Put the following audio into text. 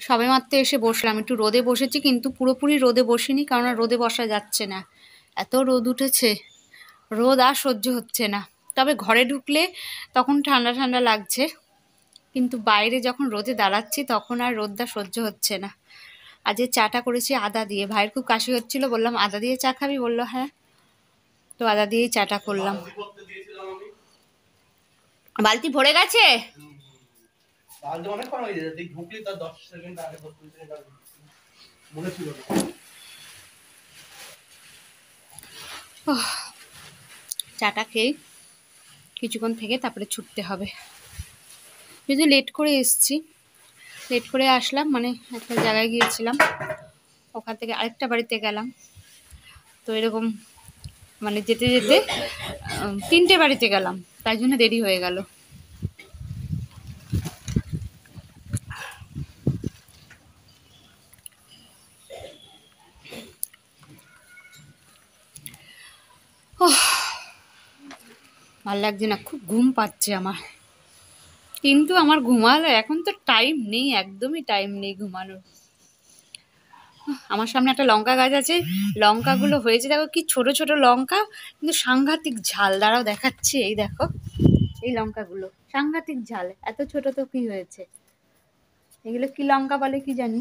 সবেমাত্র এসে বসলাম, একটু রোদে বসেছি, কিন্তু পুরোপুরি রোদে বসিনি, কারণ রোদে বসা যাচ্ছে না, এত রোদ উঠেছে, রোদ আর সহ্য হচ্ছে না। তবে ঘরে ঢুকলে তখন ঠান্ডা ঠান্ডা লাগছে, কিন্তু বাইরে যখন রোদে দাঁড়াচ্ছি তখন আর রোদটা সহ্য হচ্ছে না। আজ চাটা করেছি আদা দিয়ে, ভাইয়ের খুব কাশি হচ্ছিল, বললাম আদা দিয়ে চা খাবি, বললো হ্যাঁ, তো আদা দিয়েই চাটা করলাম। বালতি ভরে গেছে? চাটা খেয়ে কিছুক্ষণ থেকে তারপরে ছুটতে হবে। যদি লেট করে এসছি, লেট করে আসলাম, মানে একটা জায়গায় গিয়েছিলাম, ওখান থেকে আরেকটা বাড়িতে গেলাম, তো এরকম মানে যেতে যেতে 3টে বাড়িতে গেলাম, তাই জন্য দেরি হয়ে গেল। ভাল লাগছে না, খুব ঘুম পাচ্ছে আমার, কিন্তু আমার ঘুমালে এখন তো টাইম নেই, একদমই টাইম নেই ঘুমানোর। আমার সামনে একটা লঙ্কা গাছ আছে, লঙ্কাগুলো হয়েছে দেখো, কি ছোট ছোট লঙ্কা, কিন্তু সাংঘাতিক ঝাল। দাঁড়াও দেখাচ্ছি, এই দেখো এই লঙ্কাগুলো, সাংঘাতিক ঝাল, এত ছোট তো কি হয়েছে, এগুলো কি লঙ্কা বলে কি জানি।